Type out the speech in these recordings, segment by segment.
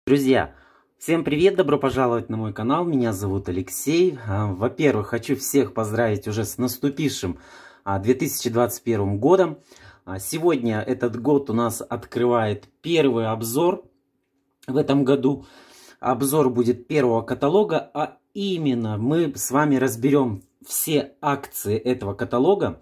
Друзья, всем привет, добро пожаловать на мой канал, меня зовут Алексей. Во-первых, хочу всех поздравить уже с наступившим 2021 годом. Сегодня этот год у нас открывает первый обзор в этом году. Обзор будет первого каталога, а именно мы с вами разберем все акции этого каталога,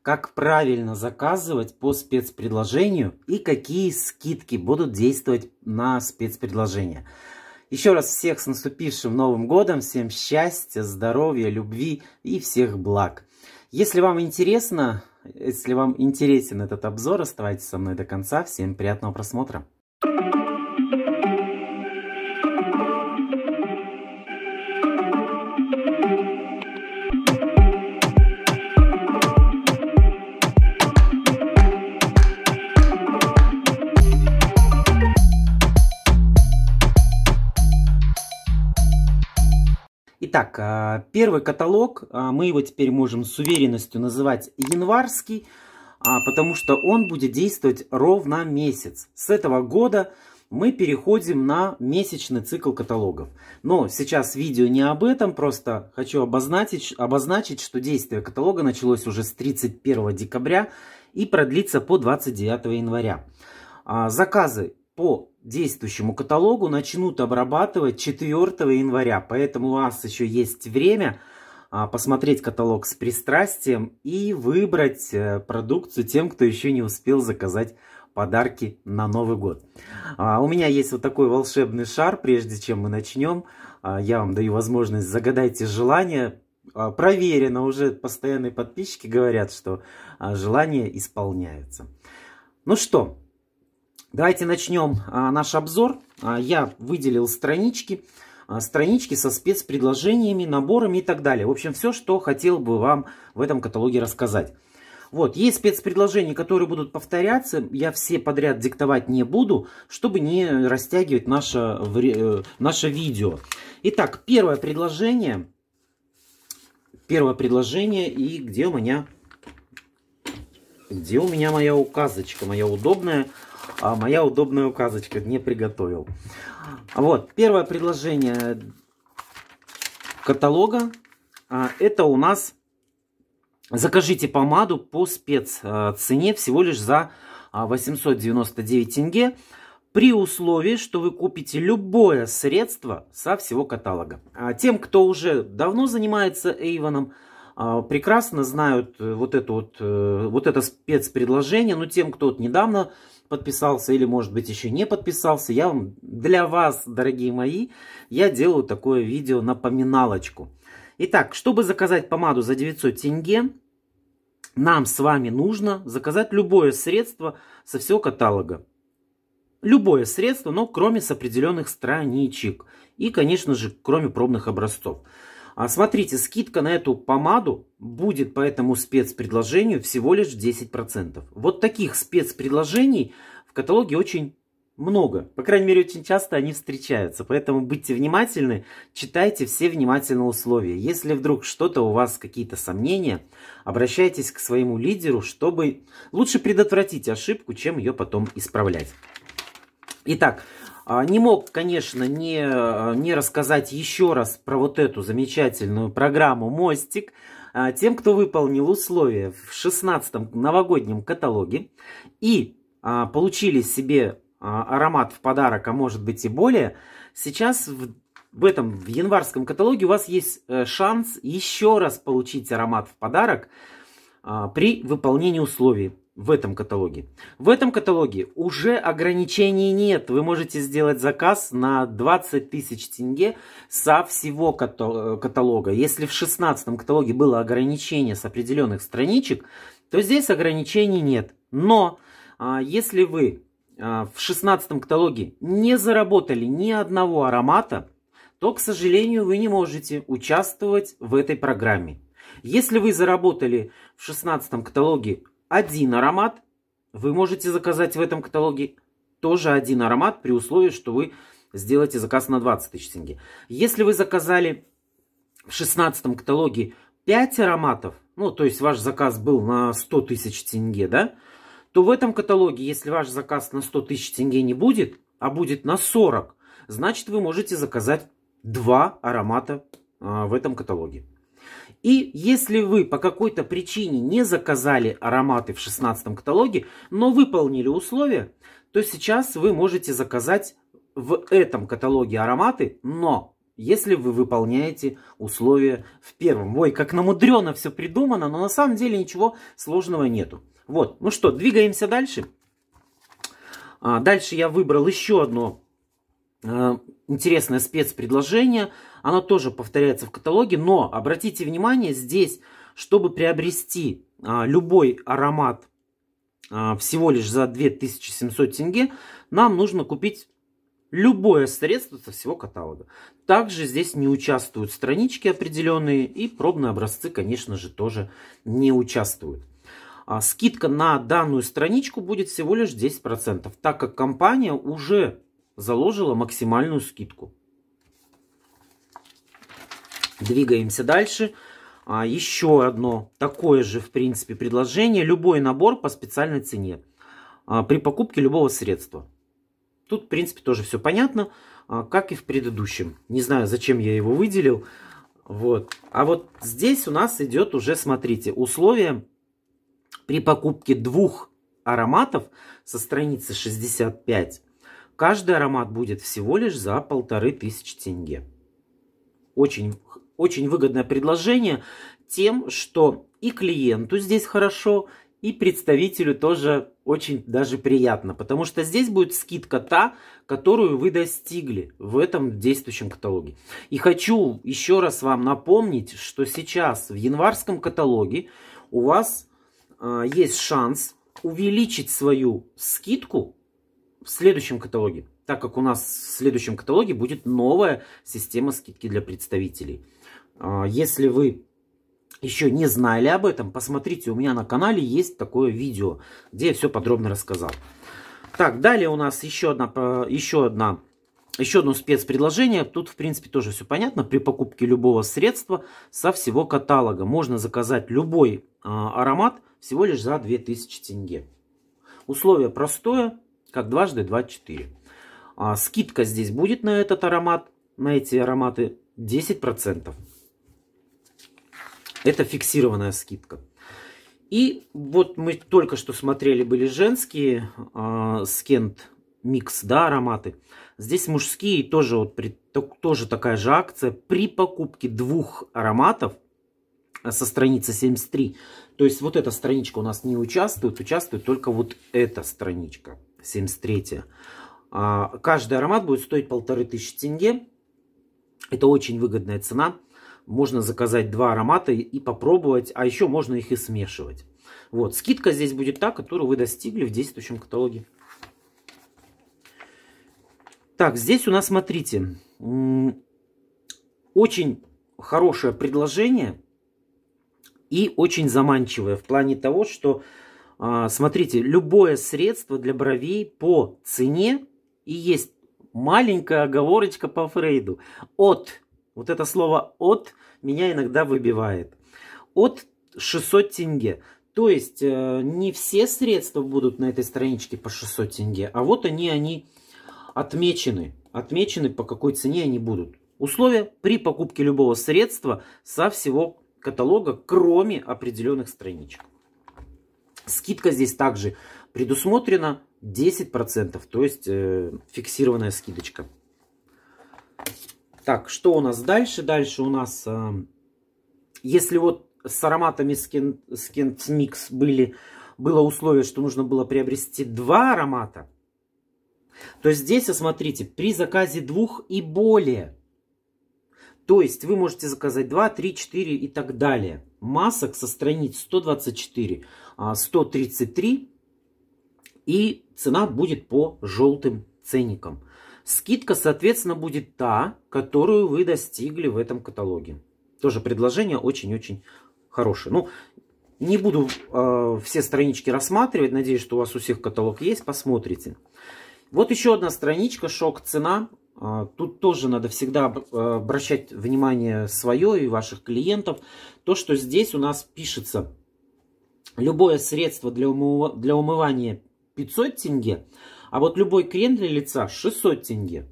как правильно заказывать по спецпредложению и какие скидки будут действовать на спецпредложения. Еще раз всех с наступившим Новым годом, всем счастья, здоровья, любви и всех благ. Если вам интересно, если вам интересен этот обзор, оставайтесь со мной до конца. Всем приятного просмотра. Итак, первый каталог, мы его теперь можем с уверенностью называть январский, потому что он будет действовать ровно месяц. С этого года мы переходим на месячный цикл каталогов. Но сейчас видео не об этом, просто хочу обозначить, что действие каталога началось уже с 31 декабря и продлится по 29 января. Заказы по действующему каталогу начнут обрабатывать 4 января, поэтому у вас еще есть время посмотреть каталог с пристрастием и выбрать продукцию тем, кто еще не успел заказать подарки на Новый год. У меня есть вот такой волшебный шар. Прежде чем мы начнем, я вам даю возможность, загадайте желание. Проверено, уже постоянные подписчики говорят, что желания исполняются. Ну что, давайте начнем наш обзор. Я выделил странички со спецпредложениями, наборами и так далее. В общем, все, что хотел бы вам в этом каталоге рассказать. Вот, есть спецпредложения, которые будут повторяться. Я все подряд диктовать не буду, чтобы не растягивать наше видео. Итак, первое предложение. И где у меня моя указочка, моя удобная указочка, не приготовил. Вот, первое предложение каталога, это у нас закажите помаду по спеццене всего лишь за 899 тенге, при условии, что вы купите любое средство со всего каталога. Тем, кто уже давно занимается Avon, прекрасно знают вот это спецпредложение, но тем, кто недавно подписался или, может быть, еще не подписался, для вас, дорогие мои, я делаю такое видео напоминалочку. Итак, чтобы заказать помаду за 900 тенге, нам с вами нужно заказать любое средство со всего каталога. Любое средство, но кроме с определенных страничек. И, конечно же, кроме пробных образцов. Смотрите, скидка на эту помаду будет по этому спецпредложению всего лишь 10%. Вот таких спецпредложений в каталоге очень много. По крайней мере, очень часто они встречаются. Поэтому будьте внимательны, читайте все внимательно условия. Если вдруг что-то у вас, какие-то сомнения, обращайтесь к своему лидеру, чтобы лучше предотвратить ошибку, чем ее потом исправлять. Итак, не мог, конечно, не рассказать еще раз про вот эту замечательную программу «Мостик». Тем, кто выполнил условия в 16-м новогоднем каталоге и получили себе аромат в подарок, а может быть и более, сейчас в январском каталоге у вас есть шанс еще раз получить аромат в подарок при выполнении условий. В этом каталоге. В этом каталоге уже ограничений нет. Вы можете сделать заказ на 20 тысяч тенге со всего каталога. Если в 16-м каталоге было ограничение с определенных страничек, то здесь ограничений нет. Но если вы в 16-м каталоге не заработали ни одного аромата, то, к сожалению, вы не можете участвовать в этой программе. Если вы заработали в 16-м каталоге один аромат, вы можете заказать в этом каталоге тоже один аромат, при условии, что вы сделаете заказ на 20 тысяч тенге. Если вы заказали в 16-м каталоге 5 ароматов, ну, то есть ваш заказ был на 100 тысяч тенге, да, то в этом каталоге, если ваш заказ на 100 тысяч тенге не будет, а будет на 40, значит вы можете заказать 2 аромата в этом каталоге. И если вы по какой-то причине не заказали ароматы в 16 каталоге, но выполнили условия, то сейчас вы можете заказать в этом каталоге ароматы, но если вы выполняете условия в первом. Ой, как намудрено все придумано, но на самом деле ничего сложного нету. Вот, ну что, двигаемся дальше. Дальше я выбрал еще одно интересное спецпредложение. Оно тоже повторяется в каталоге, но обратите внимание, здесь, чтобы приобрести любой аромат всего лишь за 2700 тенге, нам нужно купить любое средство со всего каталога. Также здесь не участвуют странички определенные, и пробные образцы, конечно же, тоже не участвуют. Скидка на данную страничку будет всего лишь 10%, так как компания уже заложила максимальную скидку. Двигаемся дальше. Еще одно такое же, в принципе, предложение. Любой набор по специальной цене при покупке любого средства. Тут, в принципе, тоже все понятно, как и в предыдущем. Не знаю, зачем я его выделил. Вот. А вот здесь у нас идет уже, смотрите, условия при покупке 2 ароматов со страницы 65. Каждый аромат будет всего лишь за 1500 тенге. Очень выгодное предложение тем, что и клиенту здесь хорошо, и представителю тоже очень даже приятно. Потому что здесь будет скидка та, которую вы достигли в этом действующем каталоге. И хочу еще раз вам напомнить, что сейчас в январском каталоге у вас есть шанс увеличить свою скидку в следующем каталоге. Так как у нас в следующем каталоге будет новая система скидки для представителей. Если вы еще не знали об этом, посмотрите, у меня на канале есть такое видео, где я все подробно рассказал. Так, далее у нас еще одно спецпредложение. Тут, в принципе, тоже все понятно. При покупке любого средства со всего каталога можно заказать любой аромат всего лишь за 2000 тенге. Условие простое, как дважды 24. Скидка здесь будет на этот аромат, на эти ароматы 10%. Это фиксированная скидка. И вот мы только что смотрели, были женские скент микс, да, ароматы. Здесь мужские, тоже, тоже такая же акция. При покупке 2 ароматов со страницы 73, то есть вот эта страничка у нас не участвует, участвует только вот эта страничка, 73. Каждый аромат будет стоить 1500 тенге. Это очень выгодная цена. Можно заказать 2 аромата и попробовать, а еще можно их и смешивать. Вот, скидка здесь будет та, которую вы достигли в действующем каталоге. Так, здесь у нас, смотрите, очень хорошее предложение и очень заманчивое в плане того, что, смотрите, любое средство для бровей по цене, и есть маленькая оговорочка по Фрейду, вот это слово «от» меня иногда выбивает. От 600 тенге. То есть не все средства будут на этой страничке по 600 тенге, а вот они отмечены. Отмечены, по какой цене они будут. Условия при покупке любого средства со всего каталога, кроме определенных страничек. Скидка здесь также предусмотрена 10%, то есть фиксированная скидочка. Так, что у нас дальше? Дальше у нас, если вот с ароматами Skent Mix было условие, что нужно было приобрести 2 аромата, то здесь, смотрите, при заказе 2 и более, то есть вы можете заказать 2, 3, 4 и так далее. Масок со страниц 124, 133, и цена будет по желтым ценникам. Скидка, соответственно, будет та, которую вы достигли в этом каталоге. Тоже предложение очень-очень хорошее. Ну, не буду все странички рассматривать. Надеюсь, что у вас у всех каталог есть. Посмотрите. Вот еще одна страничка, шок-цена. Тут тоже надо всегда обращать внимание свое и ваших клиентов. То, что здесь у нас пишется: любое средство для умывания 500 тенге, а вот любой крем для лица 600 тенге.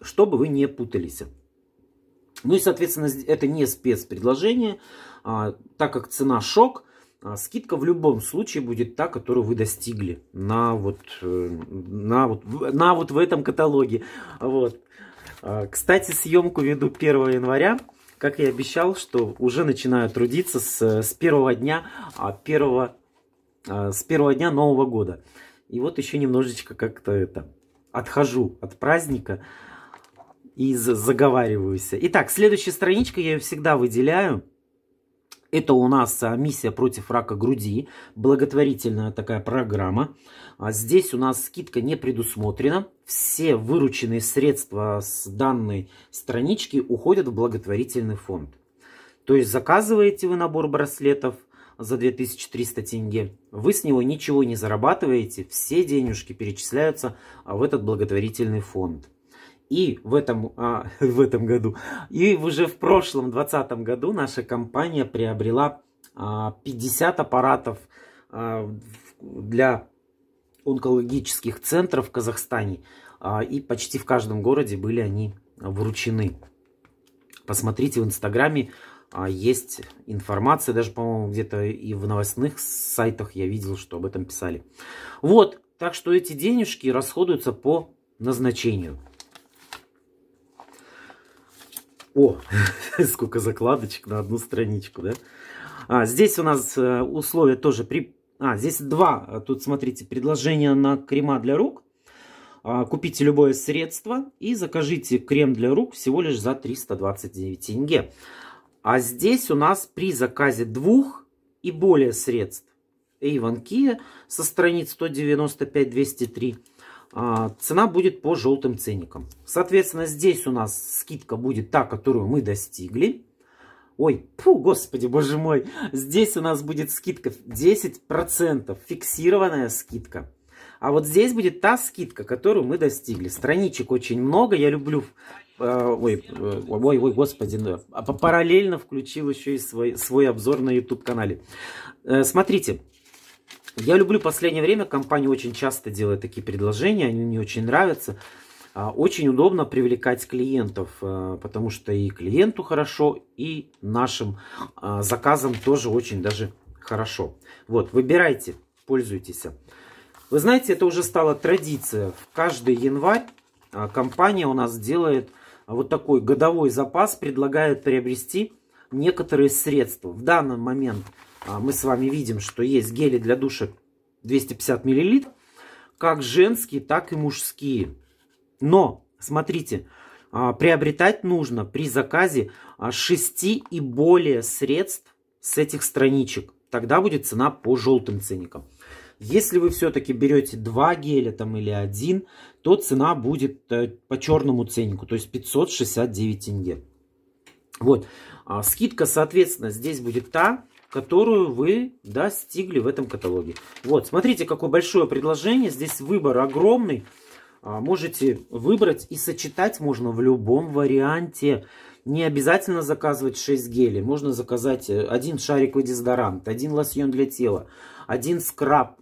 чтобы вы не путались. Ну и, соответственно, это не спецпредложение, так как цена шок, скидка в любом случае будет та, которую вы достигли на вот в этом каталоге. Вот. Кстати, съемку веду 1 января. Как и обещал, что уже начинаю трудиться с первого дня Нового года. И вот еще немножечко как-то отхожу от праздника и заговариваюсь. Итак, следующая страничка, я ее всегда выделяю. Это у нас миссия против рака груди, благотворительная такая программа. Здесь у нас скидка не предусмотрена. Все вырученные средства с данной странички уходят в благотворительный фонд. То есть заказываете вы набор браслетов за 2300 тенге, вы с него ничего не зарабатываете, все денежки перечисляются в этот благотворительный фонд. И в этом году, и уже в прошлом 2020 году наша компания приобрела 50 аппаратов для онкологических центров в Казахстане. И почти в каждом городе были они вручены. Посмотрите в Инстаграме, есть информация, даже, по-моему, где-то и в новостных сайтах я видел, что об этом писали. Вот, так что эти денежки расходуются по назначению. О, сколько закладочек на одну страничку, да? Здесь у нас условия тоже здесь два, тут смотрите, предложения на крема для рук. Купите любое средство и закажите крем для рук всего лишь за 329 тенге. А здесь у нас при заказе 2 и более средств Avon Kia со страниц 195-203 цена будет по желтым ценникам. Соответственно, здесь у нас скидка будет та, которую мы достигли. Ой, фу, господи, боже мой. Здесь у нас будет скидка 10%, фиксированная скидка. А вот здесь будет та скидка, которую мы достигли. Страничек очень много, я люблю... Ой, господи, параллельно включил еще и свой обзор на YouTube-канале. Смотрите. Я люблю в последнее время, компания очень часто делает такие предложения, они мне очень нравятся. Очень удобно привлекать клиентов, потому что и клиенту хорошо, и нашим заказам тоже очень даже хорошо. Вот, выбирайте, пользуйтесь. Вы знаете, это уже стала традиция. В каждый январь компания у нас делает вот такой годовой запас, предлагает приобрести некоторые средства. В данный момент мы с вами видим, что есть гели для душа 250 мл, как женские, так и мужские. Но, смотрите, приобретать нужно при заказе 6 и более средств с этих страничек. Тогда будет цена по желтым ценникам. Если вы все-таки берете 2 геля там, или 1, то цена будет по черному ценнику, то есть 569 тенге. Вот. Скидка, соответственно, здесь будет та, которую вы достигли в этом каталоге. Вот, смотрите, какое большое предложение. Здесь выбор огромный. Можете выбрать и сочетать можно в любом варианте. Не обязательно заказывать 6 гелей. Можно заказать 1 шариковый дезодорант, 1 лосьон для тела, 1 скраб.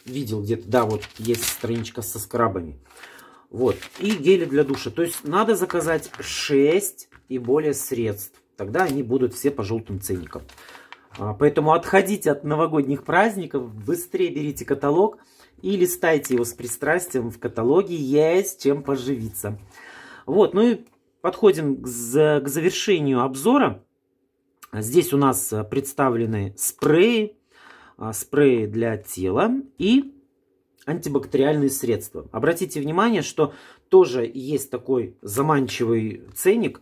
Видел где-то, да, вот есть страничка со скрабами. Вот, и гели для душа. То есть надо заказать 6 и более средств. Тогда они будут все по желтым ценникам. Поэтому отходите от новогодних праздников, быстрее берите каталог и листайте его с пристрастием. В каталоге есть чем поживиться. Вот, ну и подходим к завершению обзора. Здесь у нас представлены спреи, спреи для тела и антибактериальные средства. Обратите внимание, что тоже есть такой заманчивый ценник.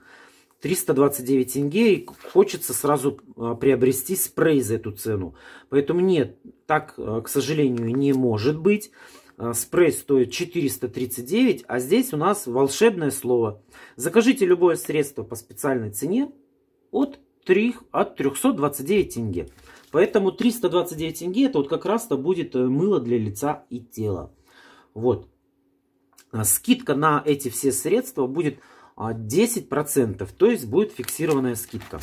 329 тенге, и хочется сразу приобрести спрей за эту цену. Поэтому нет, так, к сожалению, не может быть. Спрей стоит 439, а здесь у нас волшебное слово. Закажите любое средство по специальной цене от 329 тенге. Поэтому 329 тенге это вот как раз-то будет мыло для лица и тела. Вот. Скидка на эти все средства будет 10%, то есть будет фиксированная скидка.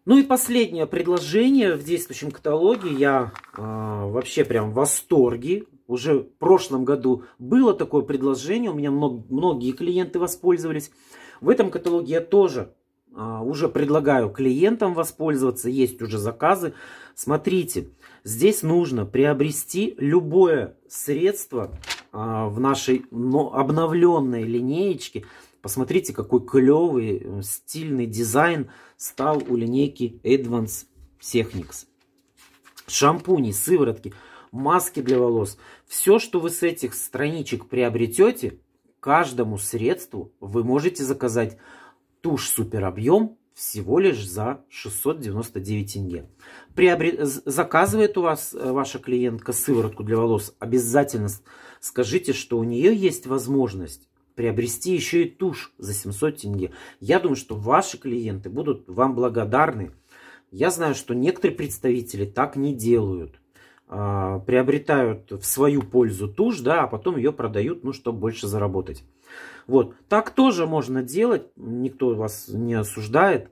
Ну и последнее предложение в действующем каталоге. Я вообще прям в восторге. Уже в прошлом году было такое предложение, у меня многие клиенты воспользовались. В этом каталоге я тоже уже предлагаю клиентам воспользоваться, есть уже заказы. Смотрите, здесь нужно приобрести любое средство в нашей обновленной линеечке. Посмотрите, какой клевый, стильный дизайн стал у линейки Advanced Techniques. Шампуни, сыворотки, маски для волос. Все, что вы с этих страничек приобретете, каждому средству вы можете заказать тушь супер объем всего лишь за 699 тенге. Заказывает у вас ваша клиентка сыворотку для волос, обязательно скажите, что у нее есть возможность приобрести еще и тушь за 700 тенге. Я думаю, что ваши клиенты будут вам благодарны. Я знаю, что некоторые представители так не делают. Приобретают в свою пользу тушь, да, а потом ее продают, ну, чтобы больше заработать. Вот, так тоже можно делать, никто вас не осуждает.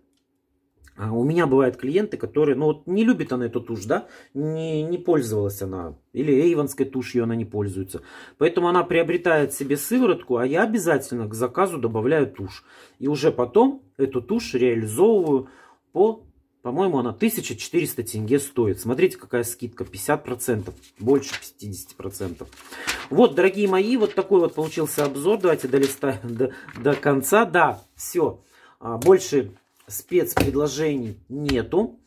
У меня бывают клиенты, которые, ну, вот не любит она эту тушь, да, не пользовалась она, или эйвонской тушью она не пользуется. Поэтому она приобретает себе сыворотку, а я обязательно к заказу добавляю тушь. И уже потом эту тушь реализовываю по-моему, она 1400 тенге стоит. Смотрите, какая скидка, 50%, больше 50%. Вот, дорогие мои, вот такой вот получился обзор. Давайте долистаем до конца. Да, все, больше спецпредложений нету.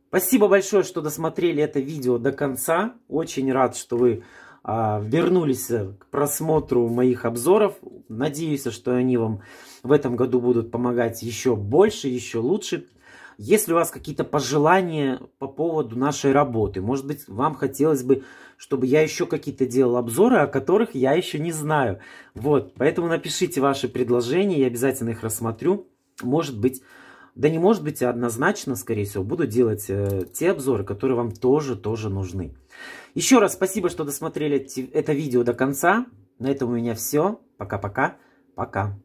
Спасибо большое, что досмотрели это видео до конца. Очень рад, что вы вернулись к просмотру моих обзоров. Надеюсь, что они вам в этом году будут помогать еще больше, еще лучше. Если у вас какие-то пожелания по поводу нашей работы, может быть, вам хотелось бы, чтобы я еще какие-то делал обзоры, о которых я еще не знаю. Вот, поэтому напишите ваши предложения, я обязательно их рассмотрю. Может быть, да не может быть, а однозначно, скорее всего, буду делать те обзоры, которые вам тоже нужны. Еще раз спасибо, что досмотрели это видео до конца. На этом у меня все. Пока-пока. Пока.